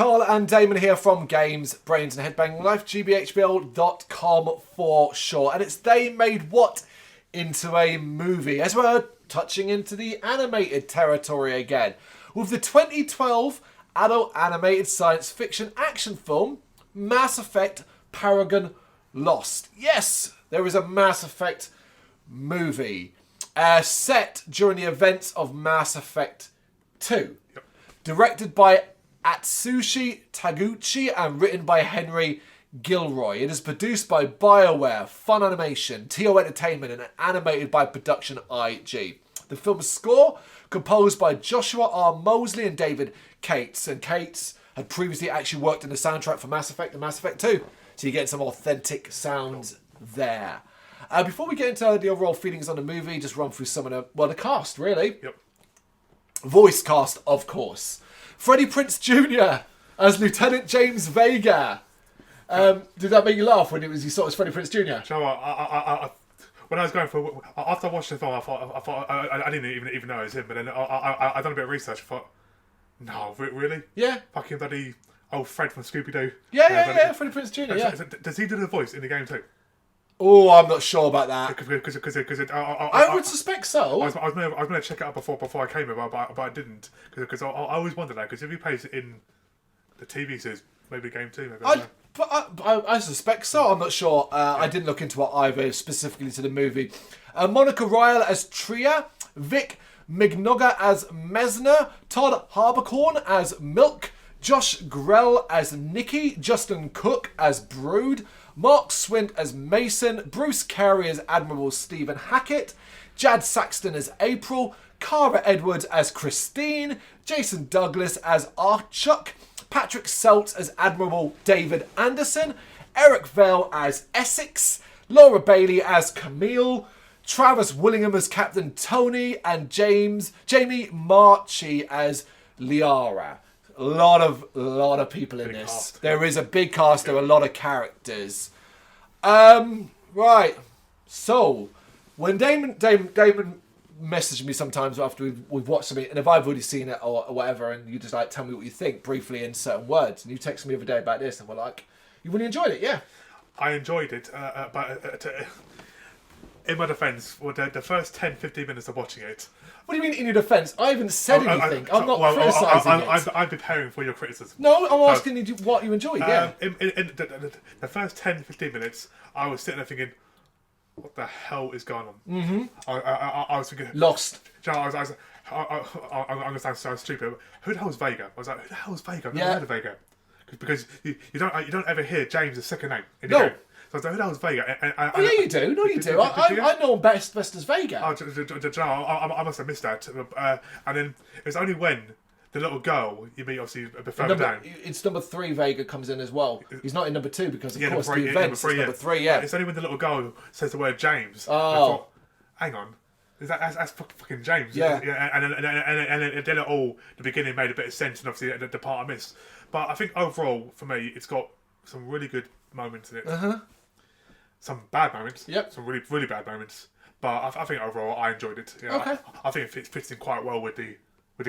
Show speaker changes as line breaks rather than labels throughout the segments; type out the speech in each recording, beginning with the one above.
Carl and Damon here from Brrraains A Head-Banging Life, gbhblofficial.com for short. And it's They Made What into a movie, as we're touching into the animated territory again, with the 2012 adult animated science fiction action film, Mass Effect Paragon Lost. Yes, there is a Mass Effect movie set during the events of Mass Effect 2.
Yep.
Directed by Atsushi Taguchi and written by Henry Gilroy. It is produced by BioWare, Fun Animation, TO Entertainment, and animated by Production IG. The film's score, composed by Joshua R. Mosley and David Cates. And Cates had previously actually worked in the soundtrack for Mass Effect and Mass Effect 2. So you get some authentic sounds there. Before we get into the overall feelings on the movie, just run through some of the cast, really.
Yep.
Voice cast, of course. Freddie Prinze Jr. as Lieutenant James Vega. Did that make you laugh when you saw it was Freddie Prinze Jr.?
Do you know what? When I was going for, after I watched the film, I didn't even know it was him. But then I done a bit of research. I thought, no, really?
Yeah.
Fucking bloody old Fred from Scooby Doo.
Yeah, Freddie Prinze Jr. Yeah.
Does he do the voice in the game too?
Oh, I'm not sure about that.
Because
I would suspect so.
I was going to check it out before I came here, but I didn't. Because I always wondered that. Because if he plays it in the TV series, maybe the game too. Maybe.
I suspect so. I'm not sure. I didn't look into it either, specifically to the movie. Monica Ryle as Tria. Vic Mignoga as Mesner. Todd Harbercorn as Milk. Josh Grell as Nikki. Justin Cook as Brood. Mark Swint as Mason. Bruce Carey as Admiral Stephen Hackett. Jad Saxton as April. Cara Edwards as Christine. Jason Douglas as Archuck. Patrick Selt as Admiral David Anderson. Eric Vale as Essex. Laura Bailey as Camille. Travis Willingham as Captain Tony. And Jamie Marchi as Liara. A lot of people in this.
Cast.
There is a big cast. There are a lot of characters. Right. So, when Damon messaged me sometimes after we've watched something, and if I've already seen it or whatever, and you just like tell me what you think briefly in certain words, and you texted me the other day about this, and we're like, you really enjoyed it, yeah?
I enjoyed it, but in my defence, the first 10-15 minutes of watching it.
What do you mean in your defence? I haven't said anything. I'm not criticising it.
I'm preparing for your criticism.
No, I'm asking you what you enjoyed, yeah.
In the first 10-15 minutes, I was sitting there thinking, what the hell is going on? Mm-hmm. I was thinking...
Lost.
You know, I'm going to sound stupid, but who the hell is Vega? I was like, who the hell is Vega? I've never heard of Vega. Because you don't ever hear James' second name in the game. So I was like, who the hell is Vega?
Yeah, you do. No, you do. I know him best as Vega.
I must have missed that. And then it was only when the little girl you meet, obviously, a bit further down.
It's number 3 Vega comes in as well. He's not in number 2 because, of course, the events is number 3, yeah.
It's only when the little girl says the word James.
Oh.
I thought, hang on. That's fucking James.
Yeah.
And then it all, the beginning made a bit of sense, and obviously the part I missed. But I think overall, for me, it's got some really good moments in it.
Uh-huh.
Some bad moments.
Yep.
Some really, really bad moments. But I think overall, I enjoyed it. Yeah,
okay.
I think it fits in quite well with the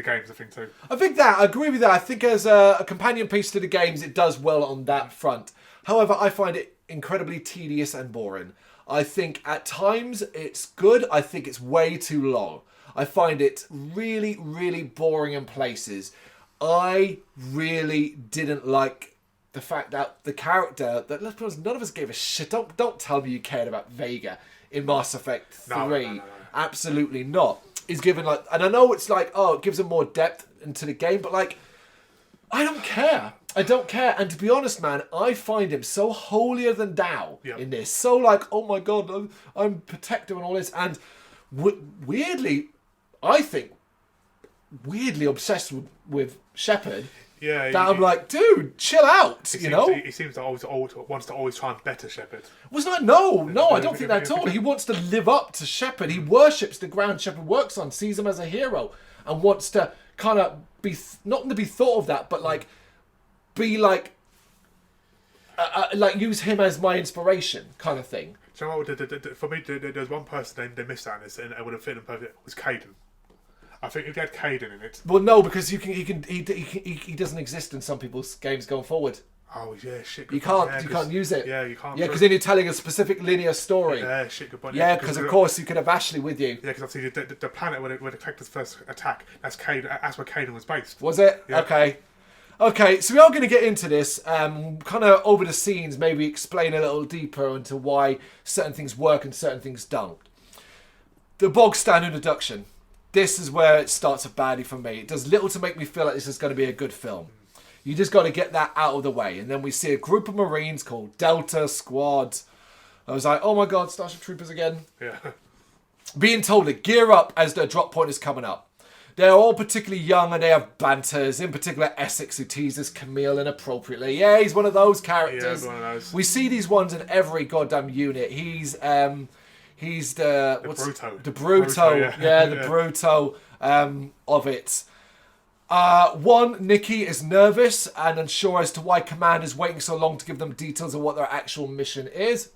games, I think, too.
I agree with that. I think as a companion piece to the games, it does well on that front. However, I find it incredibly tedious and boring. I think at times it's good. I think it's way too long. I find it really, really boring in places. I really didn't like the fact that the character that, let's be honest, none of us gave a shit. Don't tell me you cared about Vega in Mass Effect 3.
No.
Absolutely not. Is given like, and I know it's like, oh, it gives him more depth into the game, but like, I don't care. I don't care. And to be honest, man, I find him so holier than thou in this. So like, oh my God, I'm protector and all this. And weirdly, I think, obsessed with Shepard.
Yeah,
that I'm like, dude, chill out.
He seems to always wants to always try and better Shepard.
Was that no? I don't think that at all. He wants to live up to Shepard. He worships the ground Shepard works on, sees him as a hero, and wants to kind of be not to be thought of that, but like be like use him as my inspiration, kind of thing.
So for me, there's one person they missed out on this, and it would have fit him perfectly. Was Caden. I think if you had Caden in it.
Well, no, because he doesn't exist in some people's games going forward.
Oh yeah, shit.
You can't use it.
Yeah, you can't.
Yeah, because then you're telling a specific linear story.
Yeah, shit. Good point.
Yeah, because of course you could have Ashley with you.
Yeah, because obviously the planet where the character's first attack, that's where Caden was based.
Was it?
Yeah.
Okay, so we are going to get into this, kind of over the scenes, maybe explain a little deeper into why certain things work and certain things don't. The bog standard introduction. This is where it starts badly for me. It does little to make me feel like this is going to be a good film. You just got to get that out of the way. And then we see a group of Marines called Delta Squad. I was like, oh my God, Starship Troopers again.
Yeah.
Being told to gear up as their drop point is coming up. They're all particularly young and they have banters. In particular, Essex, who teases Camille inappropriately. Yeah, he's one of those characters.
Yeah, he's one of those.
We see these ones in every goddamn unit. He's the
Bruto.
The Bruto. Yeah, the Bruto of it. Nikki is nervous and unsure as to why Command is waiting so long to give them details of what their actual mission is.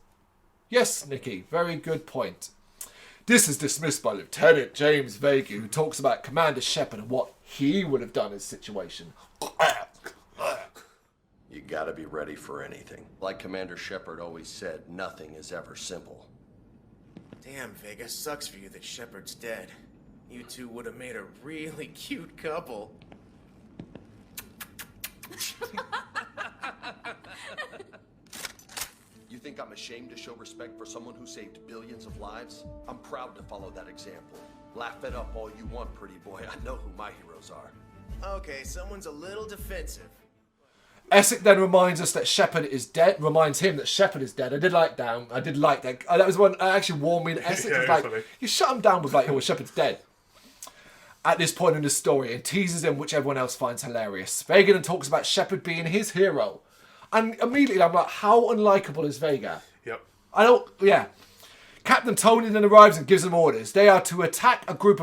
Yes, Nikki, very good point. This is dismissed by Lieutenant James Vega, who talks about Commander Shepard and what he would have done in this situation.
You gotta be ready for anything. Like Commander Shepard always said, nothing is ever simple.
Damn, Vega, sucks for you that Shepard's dead. You two would have made a really cute couple.
You think I'm ashamed to show respect for someone who saved billions of lives? I'm proud to follow that example. Laugh it up all you want, pretty boy. I know who my heroes are.
Okay, someone's a little defensive.
Essex then reminds us that Shepard is dead. Reminds him that Shepard is dead. I did like that. That was one that actually warmed me. Essex was like,
funny.
You shut him down with like, oh, Shepard's dead. At this point in the story, and teases him, which everyone else finds hilarious. Vega then talks about Shepard being his hero. And immediately I'm like, how unlikable is Vega?
Yep.
Captain Tony then arrives and gives them orders. They are to attack a group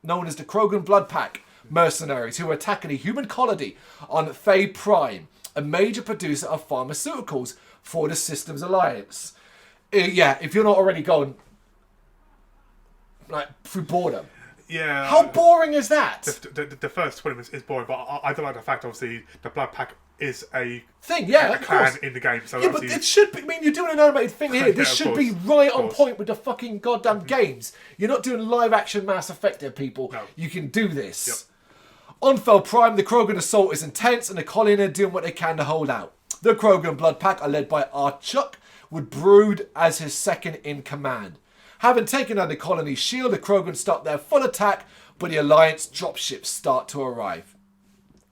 known as the Krogan Blood Pack mercenaries who are attacking a human colony on Fae Prime, a major producer of pharmaceuticals for the Systems Alliance. If you're not already going like through boredom.
Yeah.
How boring is that?
The first 20 minutes is boring, but I don't like the fact, obviously, the Blood Pack is a
thing, yeah,
a clan in the game. So
yeah, but it should be. I mean, you're doing an animated thing here. This should be right on point with the fucking goddamn games. You're not doing live action Mass Effect here, people.
No.
You can do this.
Yep.
On Fel Prime, the Krogan assault is intense, and the colony are doing what they can to hold out. The Krogan Blood Pack are led by Archuk, with Brood as his second in command. Having taken down the colony's shield, the Krogan stop their full attack, but the Alliance dropships start to arrive.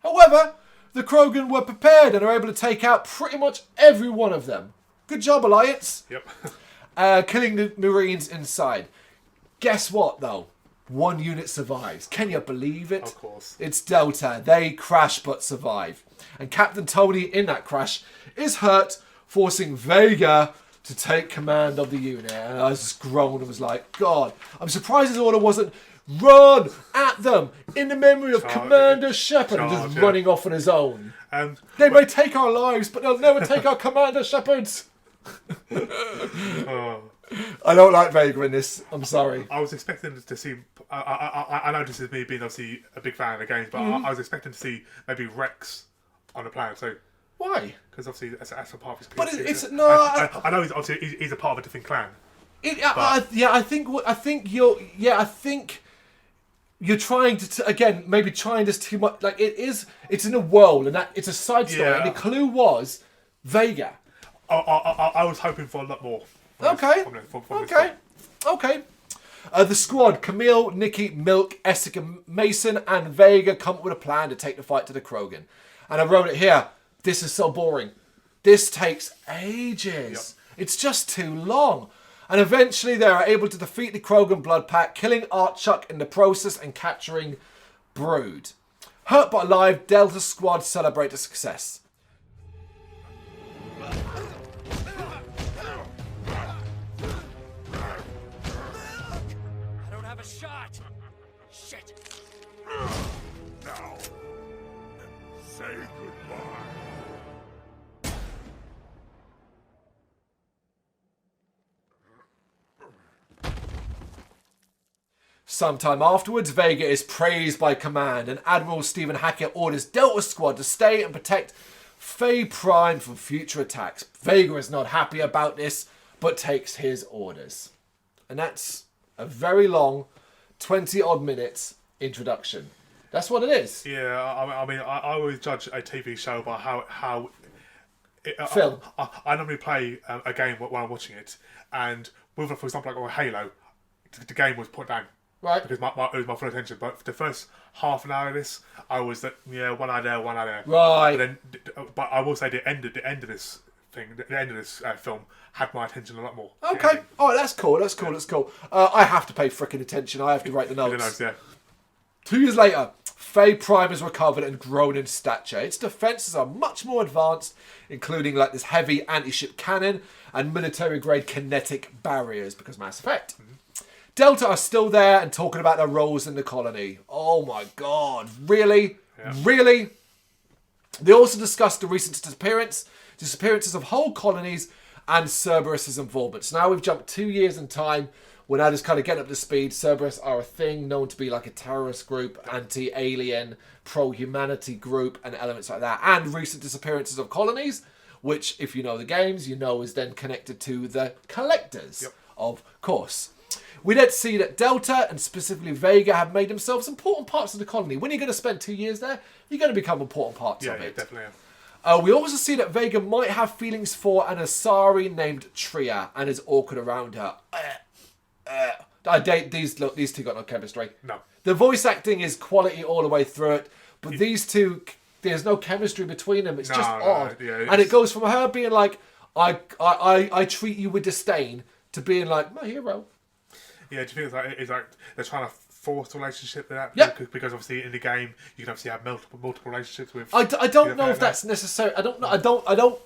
However, the Krogan were prepared and are able to take out pretty much every one of them. Good job, Alliance.
Yep.
Killing the Marines inside. Guess what, though? One unit survives. Can you believe it?
Of course.
It's Delta. They crash but survive. And Captain Tony, in that crash, is hurt, forcing Vega to take command of the unit. And I just groaned and was like, God, I'm surprised his order wasn't run at them in the memory of Commander Shepard and just running off on his own. They may take our lives, but they'll never take our Commander Shepard's. I don't like Vega in this. I'm sorry.
I was expecting to see. I know this is me being obviously a big fan of the games, but I was expecting to see maybe Rex on the planet. So
why?
Because obviously that's a part of his.
But
it's
no.
I know he's a part of a different clan.
I think you're trying to again maybe trying this too much. Like it's in a world and that it's a side story.
Yeah.
And the clue was Vega.
I was hoping for a lot more.
Okay. The squad, Camille, Nikki, Milk, Essex and Mason and Vega come up with a plan to take the fight to the Krogan. And I wrote it here. This is so boring. This takes ages. Yep. It's just too long. And eventually they are able to defeat the Krogan Blood Pack, killing Archuk in the process and capturing Brood. Hurt but alive, Delta Squad celebrate the success.
Shot! Shit!
Now, say goodbye.
Sometime afterwards, Vega is praised by command, and Admiral Stephen Hackett orders Delta Squad to stay and protect Faye Prime from future attacks. Vega is not happy about this, but takes his orders. And that's a very long 20-odd minutes introduction. That's what it is.
Yeah, I mean, I always judge a TV show by how
Film.
I normally play a game while I'm watching it, and with, for example, like Halo, the game was put down.
Right.
Because it was my full attention. But for the first half an hour of this, I was that one eye there, one eye there.
Right.
But I will say the end of this thing, the end of this film had my attention a lot more.
Okay. Oh, that's cool. That's cool. I have to pay frickin' attention. I have to write the notes.
Yeah.
2 years later, Faye Prime has recovered and grown in stature. Its defences are much more advanced, including like this heavy anti-ship cannon and military-grade kinetic barriers, because Mass Effect. Delta are still there and talking about their roles in the colony. Oh my god, really?
Yeah.
Really? They also discussed the recent disappearances of whole colonies and Cerberus' involvement. So now we've jumped 2 years in time. We're now just kind of getting up to speed. Cerberus are a thing known to be like a terrorist group, anti-alien, pro-humanity group, and elements like that. And recent disappearances of colonies, which, if you know the games, you know is then connected to the collectors, of course. We then see that Delta, and specifically Vega, have made themselves important parts of the colony. When you're going to spend 2 years there, you're going to become important parts of it.
Yeah, definitely.
We also see that Vega might have feelings for an Asari named Tria and is awkward around her. These two got no chemistry.
No.
The voice acting is quality all the way through it, but these two, there's no chemistry between them. It's just odd.
Yeah,
and it goes from her being like, I treat you with disdain, to being like, my hero.
Yeah, do you think it's like they're trying to force a relationship with that?
Yeah.
Because obviously in the game you can obviously have multiple relationships with.
I don't know if that's necessary. I don't know.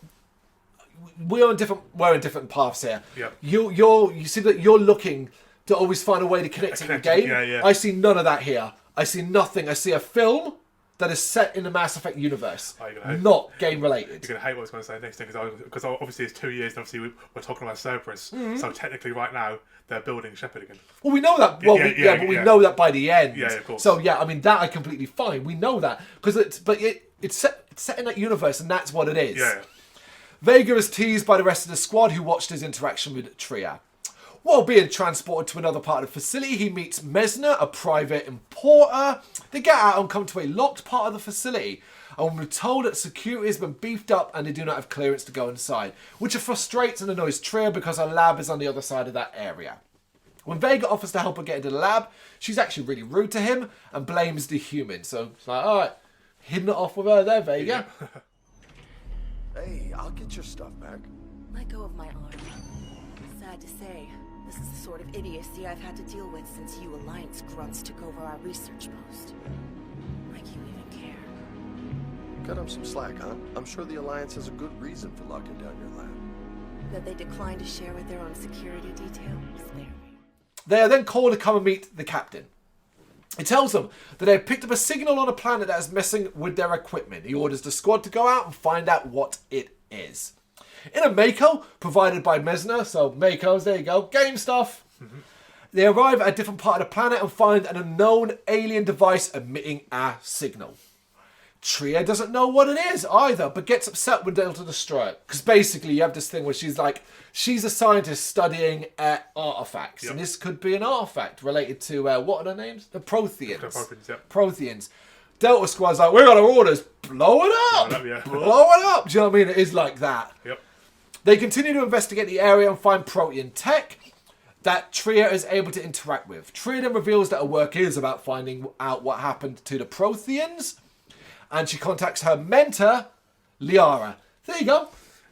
We're in different paths here.
Yeah.
You see that you're looking to always find a way to connect in the game.
Yeah.
I see none of that here. I see nothing. I see a film that is set in the Mass Effect universe, not game related.
You're going to hate what I was going to say next thing, because obviously it's 2 years and obviously we're talking about Cerberus.
Mm-hmm.
So technically right now they're building Shepard again.
Well, we know that. Well, but we know that by the end.
Yeah, of course.
So yeah, I mean that I completely fine. We know that because it's set in that universe, and that's what it is.
Yeah.
Vega is teased by the rest of the squad who watched his interaction with Tria. While being transported to another part of the facility, he meets Mesner, a private importer. They get out and come to a locked part of the facility, and we're told that security has been beefed up and they do not have clearance to go inside, which frustrates and annoys Tria because her lab is on the other side of that area. When Vega offers to help her get into the lab, she's actually really rude to him and blames the human. So it's like, all right, hitting it off with her there, Vega.
Hey, I'll get your stuff back.
Let go of my arm. Sad to say, this is the sort of idiocy I've had to deal with since you Alliance grunts took over our research post. Like you even care.
Cut him some slack, huh? I'm sure the Alliance has a good reason for locking down your lab.
That they declined to share with their own security detail will spare me.
They are then called to come and meet the captain. He tells them that they have picked up a signal on a planet that is messing with their equipment. He orders the squad to go out and find out what it is. In a Mako provided by Mesner, so Makos, there you go, game stuff. Mm-hmm. They arrive at a different part of the planet and find an unknown alien device emitting a signal. Tria doesn't know what it is either, but gets upset when Delta destroy it. Because basically you have this thing where she's a scientist studying artifacts. Yep. And this could be an artifact related to, what are their names? The Protheans. Protheans. Delta Squad's like, we got our orders, blow it up! Blow it up! Do you know what I mean? It is like that.
Yep.
They continue to investigate the area and find Protean tech that Tria is able to interact with. Tria then reveals that her work is about finding out what happened to the Protheans. And she contacts her mentor, Liara. There you go.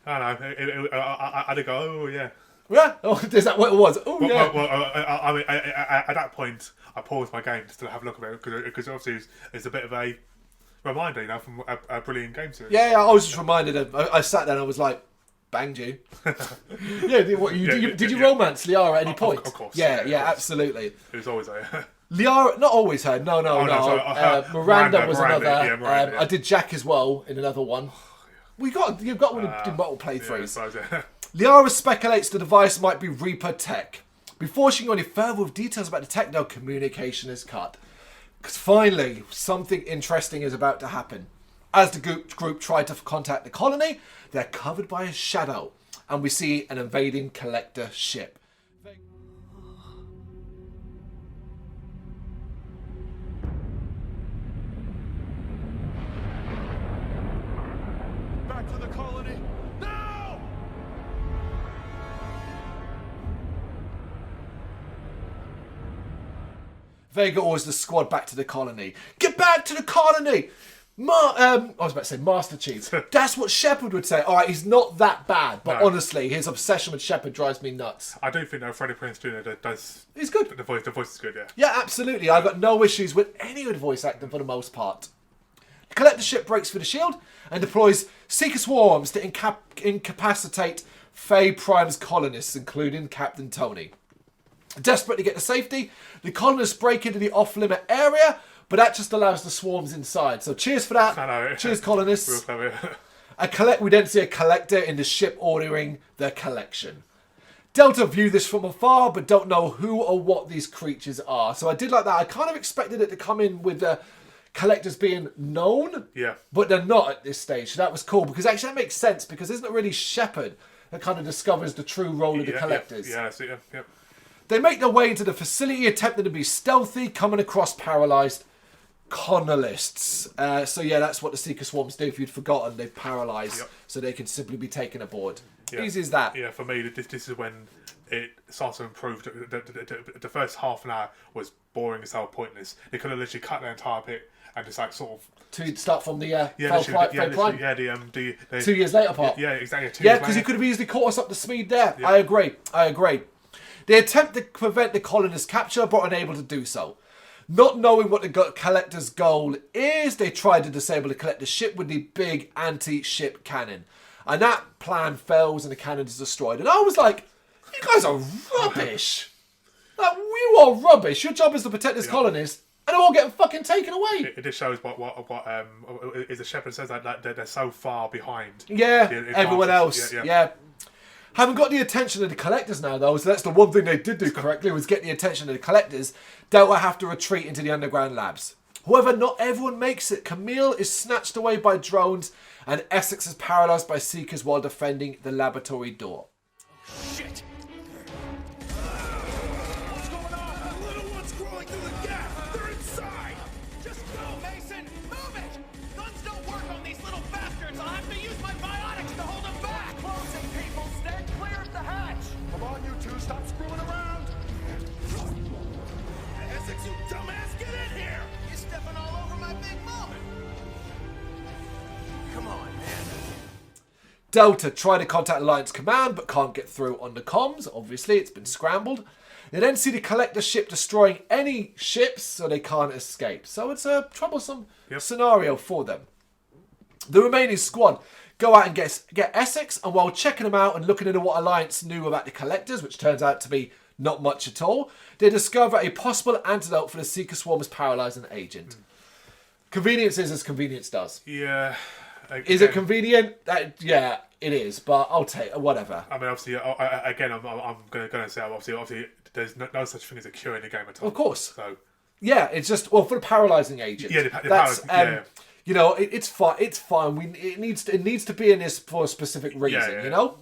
I don't know. I go, oh, yeah.
Yeah? Oh, is that what it was? Oh, yeah.
Well, I mean, at that point, I paused my game just to have a look at it, because obviously it's a bit of a reminder, from a brilliant game series.
Yeah, I was just reminded of, I sat there and I was like, banged you. Did you romance Liara at any point?
Of course.
Yeah, absolutely.
It was always a...
Liara, not always her. No. Miranda was another.
Yeah, Miranda, yeah.
I did Jack as well in another one. You've got one who did multiple playthroughs.
Yeah,
Liara speculates the device might be Reaper tech, Before she can go any further with details about the tech, though, communication is cut. Because finally, something interesting is about to happen. As the group try to contact the colony, they're covered by a shadow. And we see an invading collector ship.
Back to the colony. Now!
Vega orders the squad back to the colony. Get back to the colony! I was about to say Master Chief. That's what Shepard would say. All right, he's not that bad, but
No.
honestly, his obsession with Shepard drives me nuts.
I do think that Freddie Prinze Jr. does.
He's good.
The voice is good, yeah.
Yeah, absolutely. I got no issues with any of the voice acting for the most part. The collector ship breaks through the shield and deploys Seeker swarms to incapacitate Faye Prime's colonists, including Captain Tony. Desperate to get to safety, the colonists break into the off-limit area, but that just allows the swarms inside. So cheers for that.
I know.
Cheers, colonists.
Real clever.
We then see a collector in the ship ordering the collection. Delta view this from afar, but don't know who or what these creatures are. So I did like that. I kind of expected it to come in with the collectors being known,
Yeah.
but they're not at this stage. So that was cool, because actually that makes sense, because isn't it really Shepard that kind of discovers the true role of the collectors?
Yeah, so, yeah.
They make their way into the facility, attempting to be stealthy, coming across paralysed colonists. So yeah, that's what the Seeker Swarms do. If you'd forgotten, they paralyse so they can simply be taken aboard.
Yeah.
Easy as that.
Yeah, for me, this is when it starts to improve. The first half an hour was boring as hell, pointless. They could have literally cut the entire bit and just like sort of
To start from the
literally,
Prime.
the
2 years later part.
Yeah, exactly. 2
Yeah,
years
because he
later.
could have easily caught us up to speed there.
Yeah.
I agree. They attempt to prevent the colonists' capture, but unable to do so. Not knowing what the collector's goal is, they try to disable the collector's ship with the big anti-ship cannon. And that plan fails and the cannon is destroyed. And I was like, you guys are rubbish. Like, you are rubbish. Your job is to protect this colonist, and they're all getting fucking taken away.
It just shows what is the Shepherd says that they're so far behind.
Yeah,
the
everyone
advances.
else. Yeah. Haven't got the attention of the collectors now, though, so that's the one thing they did do correctly, was get the attention of the collectors. Delta have to retreat into the underground labs. However, not everyone makes it. Camille is snatched away by drones, and Essex is paralysed by Seekers while defending the laboratory door.
Shit!
What's going on? The little one's crawling through the gap. They're inside.
Just go, Mason! Move it! Guns don't work on these little bastards! I'll have to use my biotics to hold them back! Closing, people! Stand clear of the hatch!
Come on, you two. Stop screwing around. Essex, you dumbass, get in here.
You're stepping all over my big moment!
Come on, man.
Delta try to contact Alliance Command, but can't get through on the comms. Obviously, it's been scrambled. They then see the collector ship destroying any ships, so they can't escape. So it's a troublesome scenario for them. The remaining squad go out and get Essex, and while checking them out and looking into what Alliance knew about the collectors, which turns out to be not much at all, they discover a possible antidote for the Seeker Swarm's paralysing agent. Convenience is as convenience does.
Yeah.
Is it convenient? Yeah, it is, but I'll take whatever.
I mean, obviously, again, I'm going to say, obviously, there's no such thing as a cure in the game at all.
Of course.
So,
yeah, it's just, well, for the paralysing agent.
Yeah, the
that's,
yeah.
You know, it's fine. It's fine. It needs to be in this for a specific reason.
Yeah.
You know.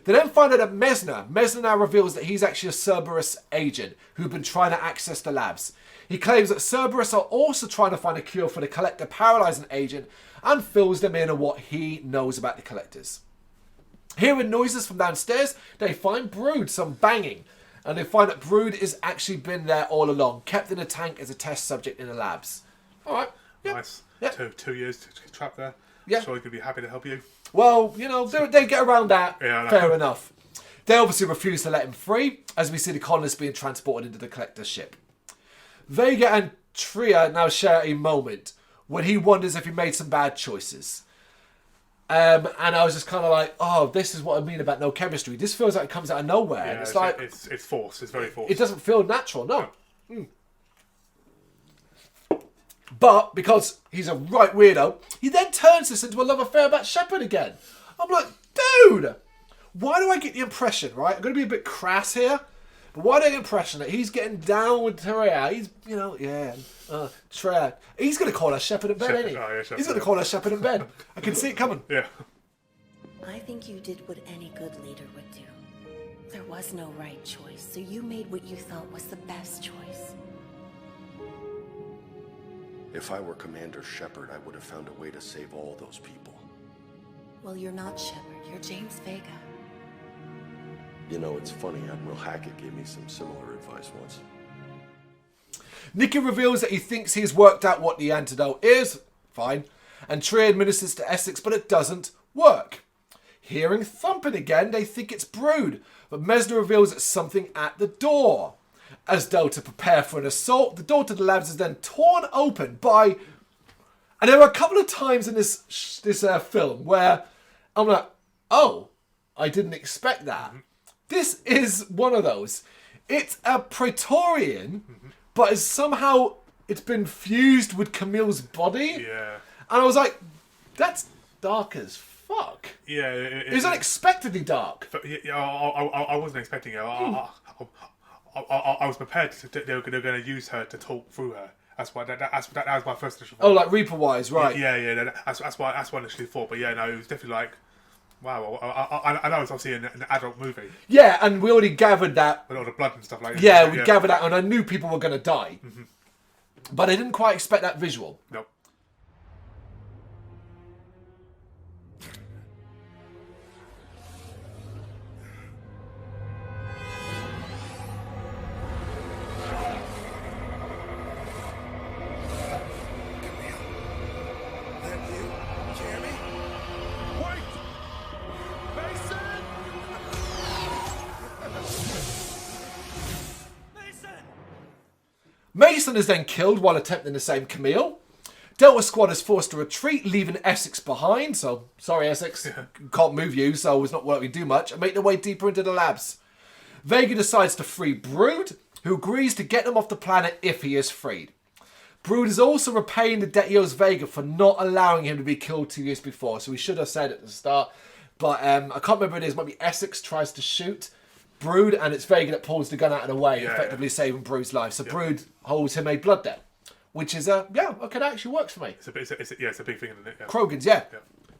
They then find out that Mesner now reveals that he's actually a Cerberus agent who's been trying to access the labs. He claims that Cerberus are also trying to find a cure for the collector paralysing agent, and fills them in on what he knows about the collectors. Hearing noises from downstairs, they find Brood, some banging, and they find that Brood has actually been there all along, kept in a tank as a test subject in the labs. All right. Yeah.
Nice.
Yeah.
2 years to trap there.
Yeah.
Sure, he's going to be happy to help you.
Well, you know, they get around that.
Yeah, I know.
Fair enough. They obviously refuse to let him free, as we see the colonists being transported into the collector's ship. Vega and Tria now share a moment when he wonders if he made some bad choices. And I was just kind of like, oh, this is what I mean about no chemistry. This feels like it comes out of nowhere.
Yeah,
And it's like,
it's forced. It's very forced.
it doesn't feel natural, no. But because he's a right weirdo, he then turns this into a love affair about Shepard again. I'm like, dude, why do I get the impression, right? I'm going to be a bit crass here. But why do I get the impression that he's getting down with Trey? He's, Trey. He's going to call her Shepherd in bed, ain't he?
Oh, yeah, Shepherd,
He's going to call her Shepherd in bed. I can see it coming.
Yeah.
I think you did what any good leader would do. There was no right choice, so you made what you thought was the best choice.
If I were Commander Shepard, I would have found a way to save all those people.
Well, you're not Shepard, you're James Vega.
You know, it's funny, Admiral Hackett gave me some similar advice once.
Nicky reveals that he thinks he's worked out what the antidote is. Fine. And Trey administers to Essex, but it doesn't work. Hearing thumping again, they think it's Brood, but Mesner reveals it's something at the door. As Delta prepare for an assault, the door to the labs is then torn open by... And there are a couple of times in this film where I'm like, oh, I didn't expect that. This is one of those. It's a Praetorian, but it's been fused with Camille's body.
Yeah.
And I was like, that's dark as fuck.
Yeah.
It was unexpectedly dark.
But, yeah, I wasn't expecting it. I was prepared they were going to use her to talk through her. That was my first initial thought.
Oh, like Reaper-wise, right.
Yeah. That's what I initially thought. But yeah, no, it was definitely like, wow. I know it's obviously an adult movie.
Yeah, and we already gathered that.
With all the blood and stuff like that.
Yeah, we gathered that, and I knew people were going to die. But I didn't quite expect that visual.
Nope.
Mason is then killed while attempting to save Camille. Delta Squad is forced to retreat, leaving Essex behind. So, sorry Essex, can't move you, so it's not working too much. And make their way deeper into the labs. Vega decides to free Brood, who agrees to get them off the planet if he is freed. Brood is also repaying the debt he owes Vega for not allowing him to be killed 2 years before. So we should have said at the start. But I can't remember who it is. Maybe Essex tries to shoot Brood, and it's Vega that pulls the gun out of the way, effectively saving Brood's life. So Brood holds him a blood debt, which is okay, that actually works for me.
It's a big thing, isn't it? Yeah.
Krogan's, yeah.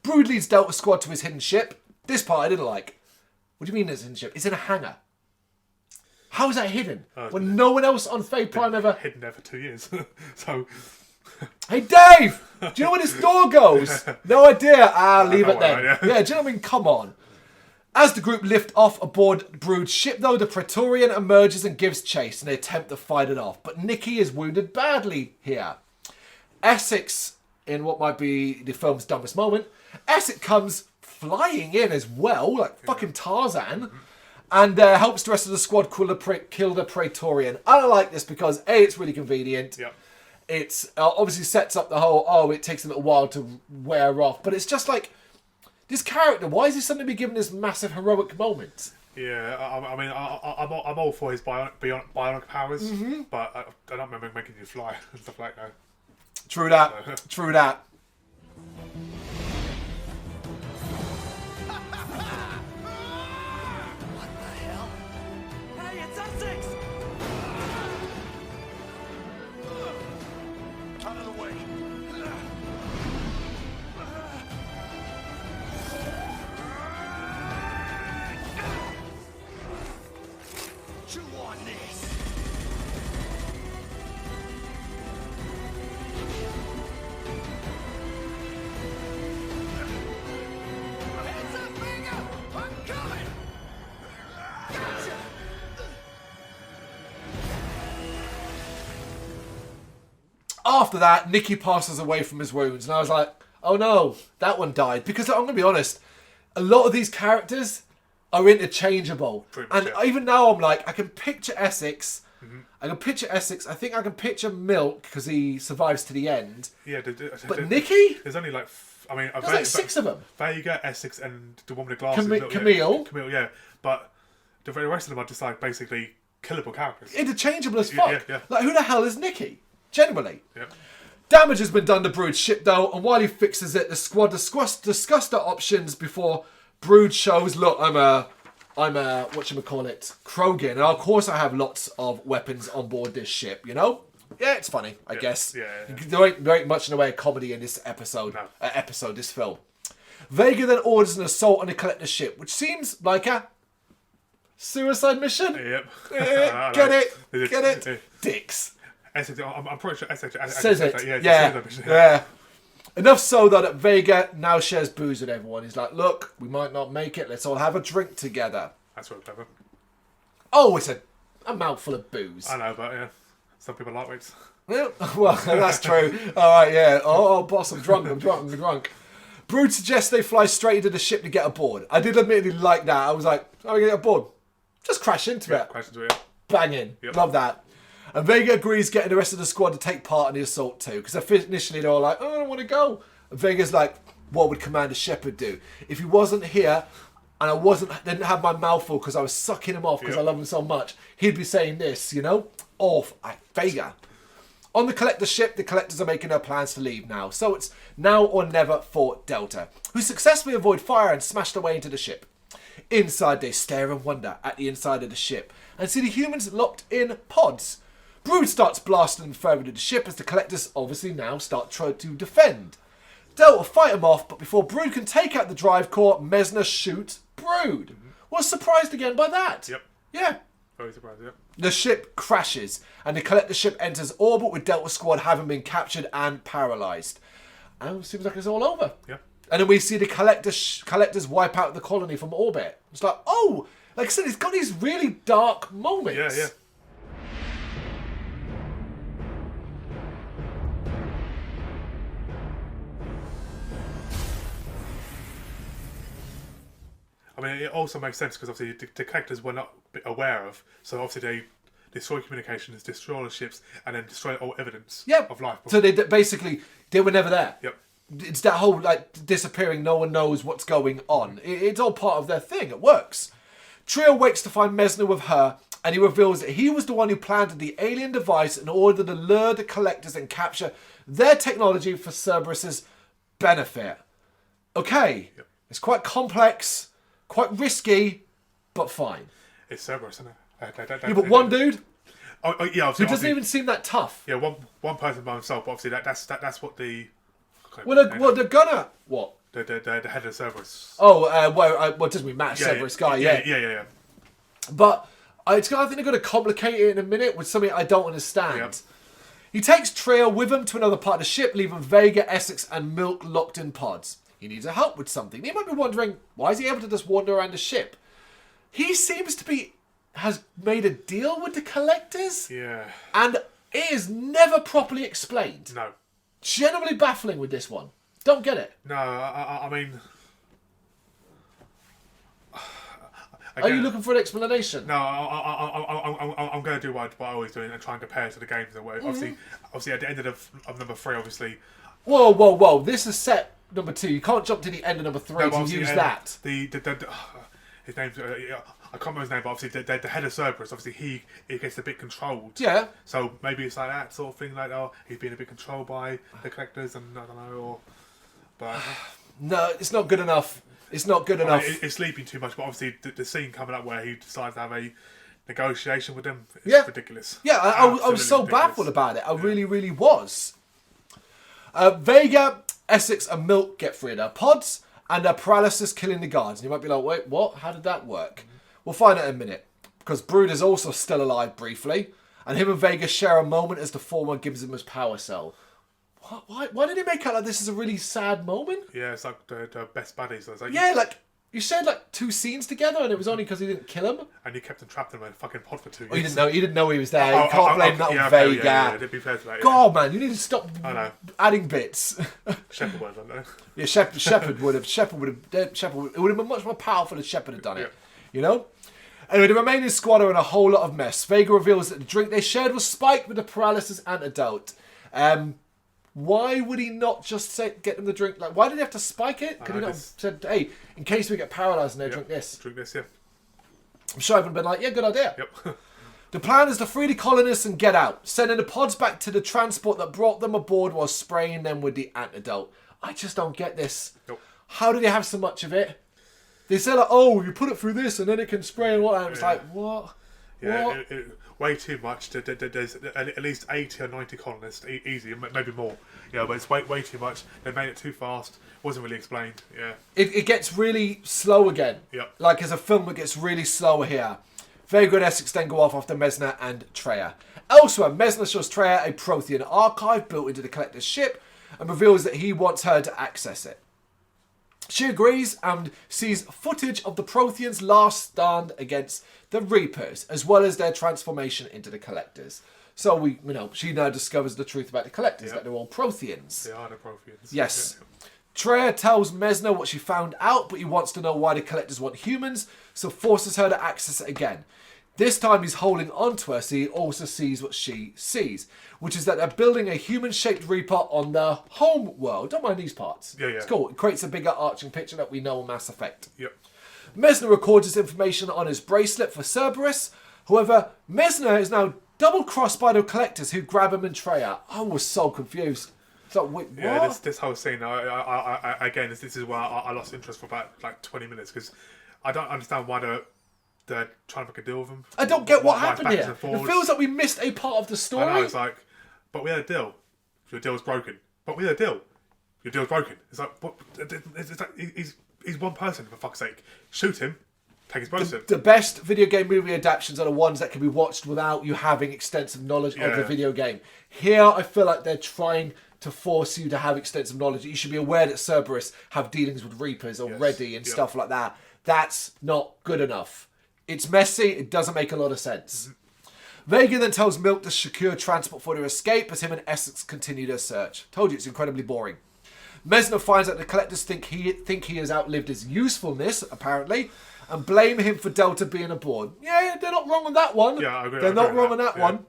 Brood leads Delta Squad to his hidden ship. This part I didn't like. What do you mean it's a hidden ship? It's in a hangar. How is that hidden? When no one else on Fae Prime ever...
Hidden there for 2 years. So...
Hey, Dave! Do you know where this door goes? No idea. Leave it then.
Right,
do you know what I mean? Come on. As the group lift off aboard Brood's ship, though, the Praetorian emerges and gives chase, and they attempt to fight it off. But Nicky is wounded badly here. Essex, in what might be the film's dumbest moment, Essex comes flying in as well, like fucking Tarzan, and helps the rest of the squad kill the Praetorian. I don't like this because, A, it's really convenient.
Yep.
It's obviously sets up the whole, it takes a little while to wear off. But it's just like, this character, why is he suddenly be given this massive heroic moment?
Yeah, I mean, I'm all for his bionic powers, but I don't remember making you fly and stuff like that.
True that. True that.
What the hell? Hey, it's Essex!
Out of the way.
Chew on this! Hands up, Vega! I'm coming! Gotcha!
After that, Nicky passes away from his wounds, and I was like, oh no, that one died. Because I'm going to be honest, a lot of these characters are interchangeable. And even now I'm like, I can picture Essex. I can picture Essex. I think I can picture Milk, because he survives to the end.
Yeah,
But Nicky?
There's only like,
there's like 6 of them.
Vega, Essex, and the woman with glasses.
Camille.
Camille, yeah. But the rest of them are just like basically killable characters.
Interchangeable as fuck.
Yeah.
Like, who the hell is Nicky? Generally.
Yeah.
Damage has been done to Brood's ship, though, and while he fixes it, the squad discuss their options before Brood shows, look, I'm a I'm whatchamacallit, Krogan, and of course I have lots of weapons on board this ship, you know? Yeah, it's funny, I guess.
Yeah.
There ain't much in the way of comedy in this episode, this film. Vega then orders an assault on the Collector's ship, which seems like a suicide mission.
Yep.
Get it? Dicks.
I'm pretty sure
Says it.
That.
Yeah. Enough so that Vega now shares booze with everyone. He's like, look, we might not make it. Let's all have a drink together.
That's what clever.
Oh, it's a mouthful of booze.
I know, but yeah. Some people like it.
Well, that's true. All right, yeah. Oh, boss, I'm drunk. Brood suggests they fly straight into the ship to get aboard. I did admittedly like that. I was like, how are we going to get aboard? Just crash into it.
Crash into it.
Bang in.
Yep.
Love that. And Vega agrees getting the rest of the squad to take part in the assault too. Because initially they're all like, oh, I don't want to go. And Vega's like, what would Commander Shepard do? If he wasn't here and I didn't have my mouth full because I was sucking him off because I love him so much, he'd be saying this, you know? Vega. On the Collector ship, the Collectors are making their plans to leave now. So it's now or never for Delta, who successfully avoid fire and smash their way into the ship. Inside, they stare and wonder at the inside of the ship and see the humans locked in pods. Brood starts blasting them further to the ship as the Collectors obviously now start trying to defend. Delta fight them off, but before Brood can take out the drive core, Messner shoots Brood. Was surprised again by that.
Yep.
Yeah.
Very surprised, yep.
The ship crashes and the Collector ship enters orbit with Delta Squad having been captured and paralysed. And it seems like it's all over.
Yeah.
And then we see the Collectors wipe out the colony from orbit. It's like, oh, like I said, it's got these really dark moments.
Yeah. I mean, it also makes sense because obviously the Collectors were not aware of, so obviously they destroy communications, destroy the ships, and then destroy all evidence of life.
So they were never there.
Yep.
It's that whole disappearing, no one knows what's going on. It's all part of their thing. It works. Trio wakes to find Messner with her, and he reveals that he was the one who planted the alien device in order to lure the Collectors and capture their technology for Cerberus's benefit. Okay, It's quite complex, quite risky, but fine.
It's Cerberus, isn't it?
But one dude
who
doesn't even seem that tough.
Yeah, one person by himself. But obviously, that's what the.
The gunner. What?
The head of Cerberus.
Oh, doesn't we match Cerberus guy?
Yeah.
But I think they're going to complicate it in a minute with something I don't understand.
Yep.
He takes Trio with him to another part of the ship, leaving Vega, Essex, and Milk locked in pods. He needs a help with something. You might be wondering, why is he able to just wander around the ship? He seems to has made a deal with the Collectors.
Yeah.
And it is never properly explained.
No.
Genuinely baffling with this one. Don't get it.
No, I mean...
Again, are you looking for an explanation?
No, I'm going to do what I always do and try and compare it to the games. Obviously, at the end of number 3, obviously...
Whoa. This is set number 2. You can't jump to the end of number 3 to use that.
His name's... I can't remember his name, but obviously the head of Cerberus, obviously he gets a bit controlled.
Yeah.
So maybe it's like that sort of thing, like, he's being a bit controlled by the Collectors, and I don't know, but...
No, it's not good enough. It's not good enough.
It's sleeping too much, but obviously the scene coming up where he decides to have a negotiation with them is ridiculous.
Yeah, I was so baffled about it. I really, really was. Vega, Essex, and Milk get free of their pods, and their paralysis killing the guards. And you might be like, wait, what? How did that work? We'll find out in a minute. Because Brood is also still alive briefly, and him and Vega share a moment as the former gives him his power cell. Why did he make out like this is a really sad moment?
Yeah, it's like the best buddies. So like,
you shared 2 scenes together, and it was only because he didn't kill him.
And you kept him trapped in a fucking pod for 2 years.
Oh, you didn't know he was there. You can't blame that on Vega.
Yeah, be fair to that,
God, man, you need to stop adding bits.
Shepard would have done that.
Yeah, Shepard would have. It would have been much more powerful if Shepard had done it. You know. Anyway, the remaining squad are in a whole lot of mess. Vega reveals that the drink they shared was spiked with the paralysis antidote. Why would he not just get them the drink? Why did he have to spike it? Could he not have said, hey, in case we get paralysed and they drink this?
Drink this, yeah.
I'm sure I would have been like, yeah, good idea.
Yep.
The plan is to free the colonists and get out, sending the pods back to the transport that brought them aboard while spraying them with the antidote. I just don't get this.
Nope.
How do they have so much of it? They say like, oh, you put it through this and then it can spray and what? And it's like, what?
Yeah,
What?
way too much. There's at least 80 or 90 colonists, easy, maybe more. Yeah, but it's way too much. They made it too fast. Wasn't really explained. Yeah.
It gets really slow again.
Yep.
Like as a film, it gets really slow here. Vega and Essex then go off after Messner and Treya. Elsewhere, Messner shows Treya a Prothean archive built into the Collector's ship and reveals that he wants her to access it. She agrees and sees footage of the Protheans' last stand against the Reapers, as well as their transformation into the Collectors. So she now discovers the truth about the Collectors, that they're all Protheans.
They are the Protheans.
Yes. Treya tells Messner what she found out, but he wants to know why the Collectors want humans, so forces her to access it again. This time he's holding on to her so he also sees what she sees, which is that they're building a human-shaped Reaper on their home world. Don't mind these parts.
Yeah.
It's cool. It creates a bigger arching picture that we know in Mass Effect.
Yep.
Messner records his information on his bracelet for Cerberus. However, Messner is now double-crossed by the Collectors who grab him and Treya. I was so confused. So, wait, what?
Yeah, this whole scene, I again, this is where I lost interest for about like 20 minutes because I don't understand why they're trying to make a deal with them.
I don't get what
Why
happened
backwards
here.
and forwards.
It feels like we missed a part of the story.
I know, it's like, but we had a deal. Your deal's broken. But we had a deal. Your deal's broken. It's like, what? It's like he's one person, for fuck's sake. Shoot him. Take his bracelet.
The best video game movie adaptions are the ones that can be watched without you having extensive knowledge of the video game. Here, I feel like they're trying to force you to have extensive knowledge. You should be aware that Cerberus have dealings with Reapers already and stuff like that. That's not good enough. It's messy. It doesn't make a lot of sense. Vega then tells Milk to secure transport for their escape as him and Essex continue their search. Told you, it's incredibly boring. Messner finds out the Collectors think he has outlived his usefulness, apparently, and blame him for Delta being aboard. Yeah, they're not wrong on that one.
Yeah, I agree.
They're not wrong on that one.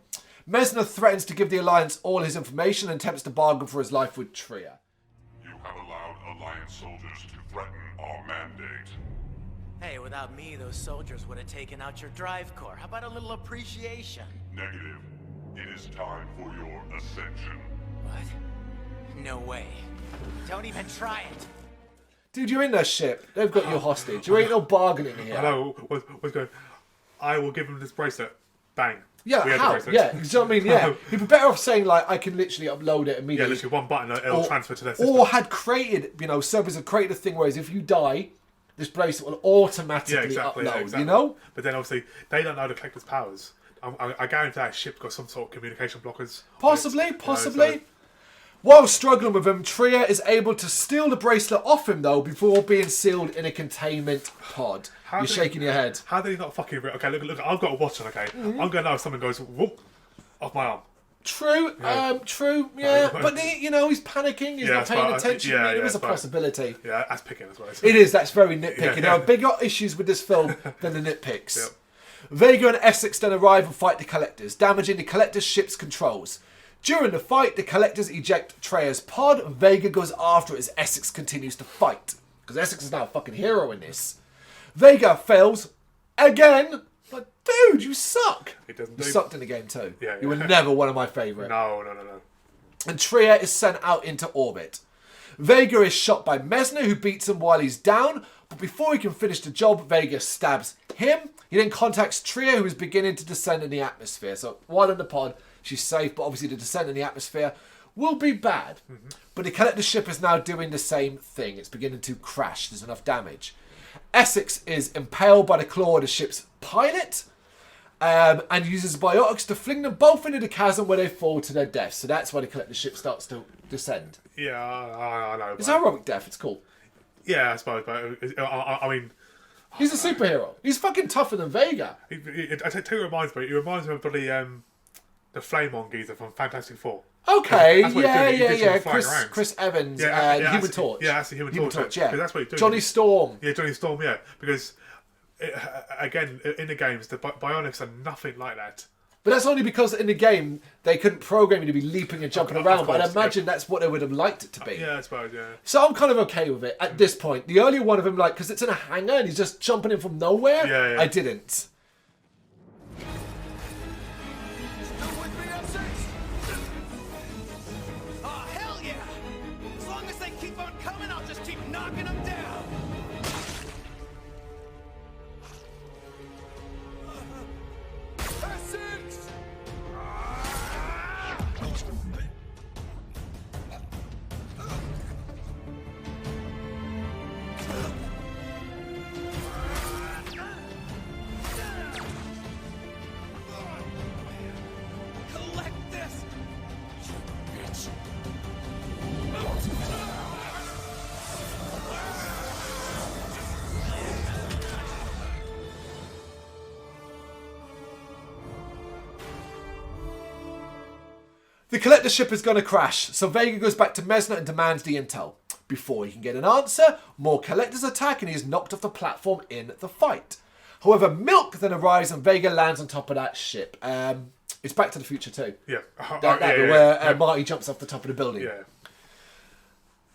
Messner threatens to give the Alliance all his information and attempts to bargain for his life with Treya.
You have allowed Alliance soldiers to threaten our mandate.
Hey, without me, those soldiers would have taken out your drive core. How about a little appreciation?
Negative. It is time for your ascension.
What? No way. Don't even try it.
Dude, you're in their ship. They've got you hostage. You ain't no bargaining here.
I know what's going. I will give him this bracelet. Bang.
Yeah,
We had the
how?
bracelet.
Yeah, you know what I mean? Yeah. He'd be better off saying, like, I can literally upload it
Yeah,
immediately.
literally one button, it'll transfer to their system.
Or had created, Cerberus had created a thing where if you die, this bracelet will automatically upload, you know?
But then obviously, they don't know the Collector's powers. I guarantee that ship's got some sort of communication blockers.
Possibly.
So-
While struggling with him, Treya is able to steal the bracelet off him, though, before being sealed in a containment pod. You're shaking your head.
How did he not fucking... Okay, look, I've got a watch on, okay? I'm going to know if someone goes, whoop, off my arm.
True, true, yeah. But, he's panicking, he's not paying attention. It was a possibility.
Yeah, that's picking as well.
It is, that's very nitpicky.
Yeah.
There are bigger issues with this film than the nitpicks.
Yep.
Vega and Essex then arrive and fight the Collectors, damaging the Collectors' ship's controls. During the fight, the Collectors eject Treya's pod. Vega goes after it as Essex continues to fight. Because Essex is now a fucking hero in this. Vega fails again. Like, dude, you suck.
It doesn't
You
do.
sucked in the game too.
Yeah.
You were never one of my favourite.
No.
And Treya is sent out into orbit. Vega is shot by Messner, who beats him while he's down. But before he can finish the job, Vega stabs him. He then contacts Treya, who is beginning to descend in the atmosphere. So while in the pod, she's safe, but obviously the descent in the atmosphere will be bad. But the Collector ship is now doing the same thing. It's beginning to crash. There's enough damage. Essex is impaled by the claw of the ship's pilot and uses biotics to fling them both into the chasm where they fall to their death. So that's why the Collector ship starts to descend.
Yeah, I know.
It's a heroic death. It's cool.
Yeah, I suppose, but I mean...
He's a superhero. He's fucking tougher than Vega.
I tell you what it reminds me of the Flame-On geezer from Fantastic Four.
Okay,
That's what he's doing. He's literally flying around.
Chris Evans, Human Torch.
Yeah, that's the Human Torch.
yeah.
Because that's what he's doing.
Johnny Storm.
Yeah, Johnny Storm, yeah. Because, again, in the games, the bionics are nothing like that.
But that's only because in the game, they couldn't program you to be leaping and jumping around. But I'd
course,
imagine that's what they would have liked it to be.
Yeah, I suppose, yeah.
So I'm kind of okay with it at this point. The earlier one of him, because it's in a hangar and he's just jumping in from nowhere,
Yeah.
I didn't.
Still with me, Essex? Oh, hell yeah! As long as they keep on coming, I'll just keep knocking them down.
The collector ship is going to crash, so Vega goes back to Mesner and demands the intel. Before he can get an answer, more collectors attack and he is knocked off the platform in the fight. However, Milk then arrives and Vega lands on top of that ship. It's Back to the Future too.
Yeah.
Where Marty jumps off the top of the building.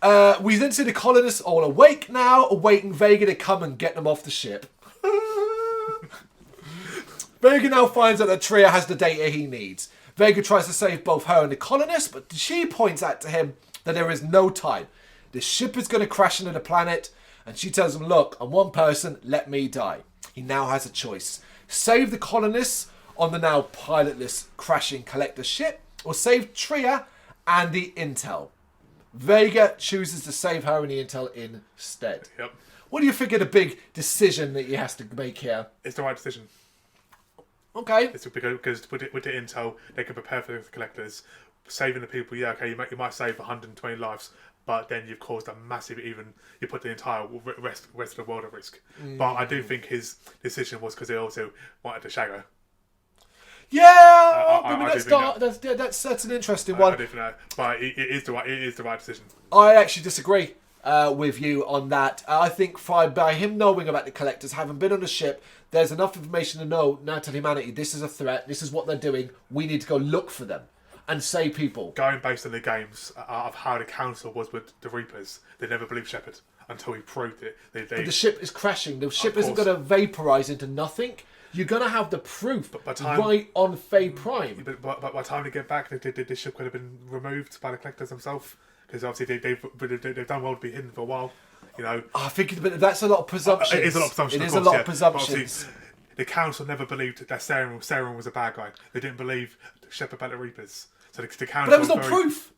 Yeah.
We then see the colonists all awake now, awaiting Vega to come and get them off the ship. Vega now finds out that Tria has the data he needs. Vega tries to save both her and the colonists, but she points out to him that there is no time. The ship is going to crash into the planet, and she tells him, look, I'm one person, let me die. He now has a choice. Save the colonists on the now pilotless crashing collector ship, or save Tria and the intel. Vega chooses to save her and the intel instead.
Yep.
What do you think of the big decision that he has to make here?
It's the right decision.
Okay.
It's because with the intel, they can prepare for the collectors. Saving the people, yeah, okay, you might save 120 lives, but then you've caused a massive, you put the entire rest of the world at risk. But I do think his decision was because he also wanted to shag her.
Yeah, that's an interesting one.
I do think that, but it is the right decision.
I actually disagree with you on that. I think by him knowing about the collectors, having been on the ship, there's enough information to know now to humanity, this is a threat, this is what they're doing, we need to go look for them and save people.
Going based on the games of how the council was with the Reapers, they never believed Shepard until he proved it. But
the ship is crashing. The ship isn't going to vaporise into nothing. You're going to have the proof right on Faye Prime.
But by the time they get back, the ship could have been removed by the collectors themselves. Because obviously they've done well to be hidden for a while. You know,
I think that's a lot of presumptions.
It is a lot of presumptions.
It is a lot of presumptions.
The council never believed that Saren was a bad guy. They didn't believe Shepard about the Reapers. So the council.
But there was no proof.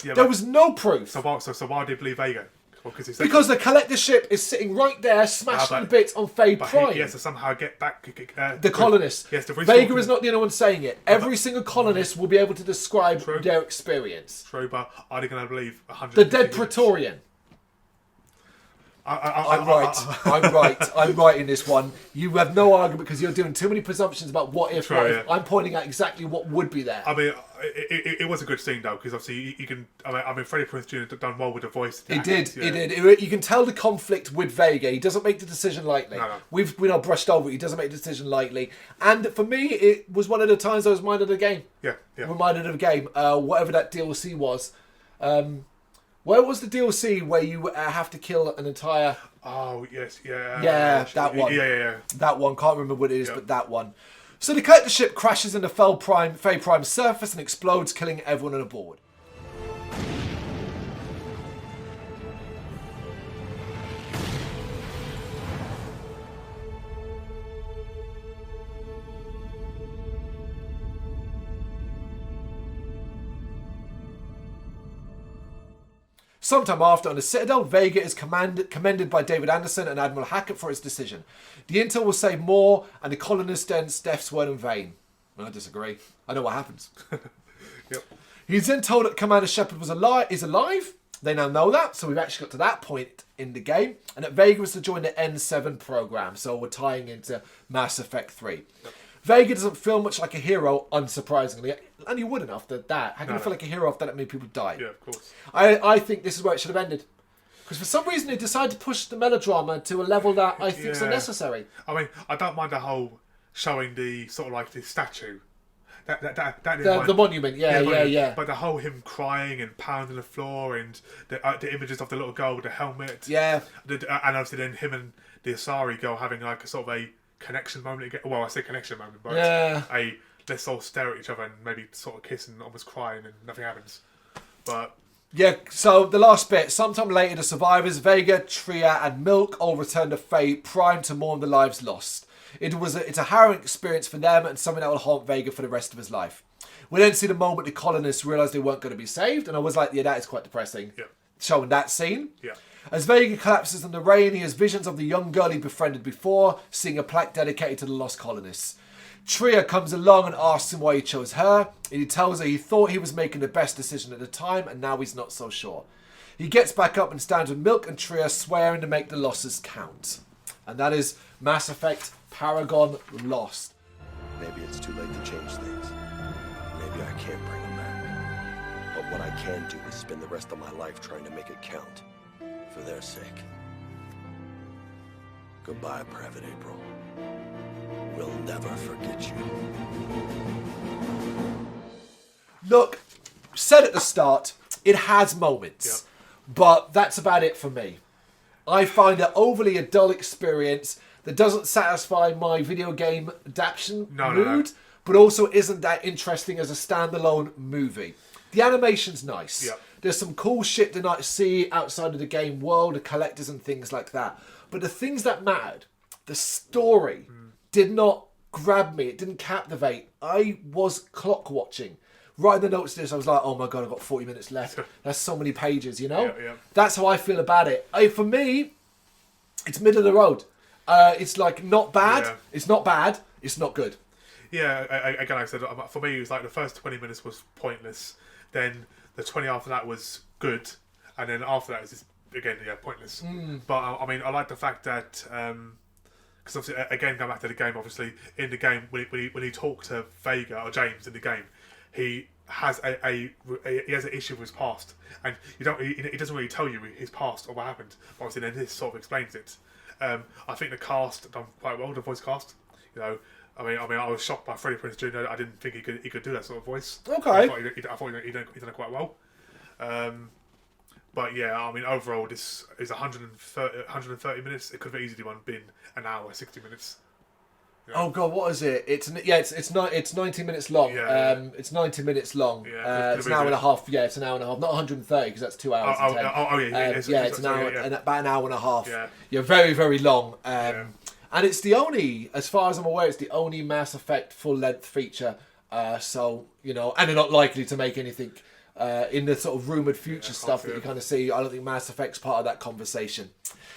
There was no proof.
So why did they believe Vega?
Because the collector ship is sitting right there, smashed to bits on Faye Prime.
He has to somehow get back
the colonists. Vega is not the only one saying it. Every single colonist will be able to describe their experience.
True, but are they going to believe 100?
The dead Praetorian. I'm right in this one. You have no argument because you're doing too many presumptions about what if. I'm pointing out exactly what would be there.
I mean, it was a good scene though, because obviously you can. I mean, Freddie Prinze Jr. done well with the voice.
He did. You can tell the conflict with Vega. He doesn't make the decision lightly.
No.
We've brushed over it. He doesn't make the decision lightly. And for me, it was one of the times I was reminded of the game.
Yeah.
Reminded of the game. Whatever that DLC was. Where was the DLC where you have to kill an entire...
Oh, yes, yeah.
Yeah, that one.
Yeah.
That one. Can't remember what it is, but that one. So the collector ship crashes into Faye Prime's surface and explodes, killing everyone on board. Sometime after, on the Citadel, Vega is commended by David Anderson and Admiral Hackett for his decision. The intel will save more, and the colonists' deaths weren't in vain. I disagree. I know what happens.
Yep.
He's then told that Commander Shepard is alive. They now know that, so we've actually got to that point in the game. And that Vega was to join the N7 program, so we're tying into Mass Effect 3. Yep. Vega doesn't feel much like a hero, unsurprisingly. And he wouldn't after that. How can you feel like a hero after that many people die?
Yeah, of course.
I think this is where it should have ended. Because for some reason they decided to push the melodrama to a level that I think is unnecessary.
I mean, I don't mind the whole showing the sort of like the statue.
The monument, yeah.
But the whole him crying and pounding the floor and the images of the little girl with the helmet.
Yeah.
And obviously then him and the Asari girl having like a sort of a connection moment again. Well, I say connection moment, but let's all stare at each other and maybe sort of kiss and almost crying and nothing happens. But
yeah, so the last bit. Sometime later, the survivors, Vega, Tria and Milk, all return to Faye Prime to mourn the lives lost. It's a harrowing experience for them and something that will haunt Vega for the rest of his life. We then see the moment the colonists realised they weren't going to be saved, and I was like, yeah, that is quite depressing.
Yeah.
Showing that scene.
Yeah.
As Vega collapses in the rain, he has visions of the young girl he befriended before, seeing a plaque dedicated to the lost colonists. Tria comes along and asks him why he chose her, and he tells her he thought he was making the best decision at the time, and now he's not so sure. He gets back up and stands with Milk and Tria, swearing to make the losses count. And that is Mass Effect Paragon Lost.
Maybe it's too late to change things. Maybe I can't bring them back. But what I can do is spend the rest of my life trying to make it count. For their sake. Goodbye, Private April. We'll never forget you.
Look, said at the start, it has moments, but that's about it for me. I find it overly a dull experience that doesn't satisfy my video game adaptation mood, but also isn't that interesting as a standalone movie. The animation's nice.
Yep.
There's some cool shit to not see outside of the game world, the collectors and things like that. But the things that mattered, the story, did not grab me. It didn't captivate. I was clock watching. Writing the notes to this, I was like, oh my God, I've got 40 minutes left. That's so many pages, you know?
Yeah.
That's how I feel about it. For me, it's middle of the road. It's like not bad.
Yeah.
It's not bad. It's not good.
Yeah, again, like I said, for me, it was like the first 20 minutes was pointless. Then the 20 after that was good. And then after that, it's just, again, pointless. But, I mean, I like the fact that... because obviously, again, going back to the game, obviously, in the game, when he talked to Vega, or James in the game, he has he has an issue with his past. And he doesn't really tell you his past or what happened. But obviously, then this sort of explains it. I think the cast done quite well, the voice cast. You know, I mean, I was shocked by Freddie Prinze Jr. I didn't think he could do that sort of voice.
Okay.
I thought he done it quite well. But yeah, I mean, overall, this is 130 minutes. It could have easily been an hour, 60 minutes. Yeah.
Oh God, what is it? It's 90 minutes long.
Yeah.
It's 90 minutes long.
Yeah,
it's an hour and a half. Yeah, it's an hour and a half. Not 130 because that's 2 hours. It's an hour, about an hour and a half. Yeah, very very long. And it's the only, as far as I'm aware, it's the only Mass Effect full length feature. So you know, and they're not likely to make anything in the sort of rumoured future stuff that you kind of see. I don't think Mass Effect's part of that conversation.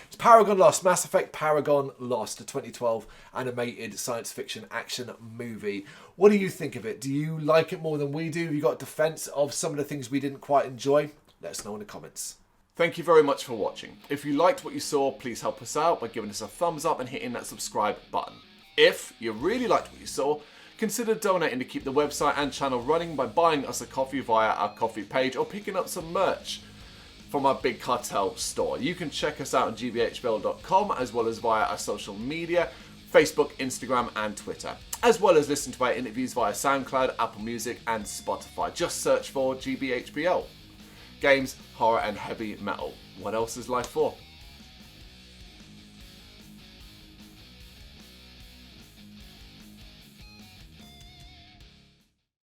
It's Paragon Lost, Mass Effect Paragon Lost, a 2012 animated science fiction action movie. What do you think of it? Do you like it more than we do? Have you got a defence of some of the things we didn't quite enjoy? Let us know in the comments.
Thank you very much for watching. If you liked what you saw, please help us out by giving us a thumbs up and hitting that subscribe button. If you really liked what you saw, consider donating to keep the website and channel running by buying us a coffee via our coffee page or picking up some merch from our Big Cartel store. You can check us out on gbhbl.com as well as via our social media, Facebook, Instagram and Twitter, as well as listen to our interviews via SoundCloud, Apple Music and Spotify. Just search for GBHBL. Games, horror and heavy metal. What else is life for?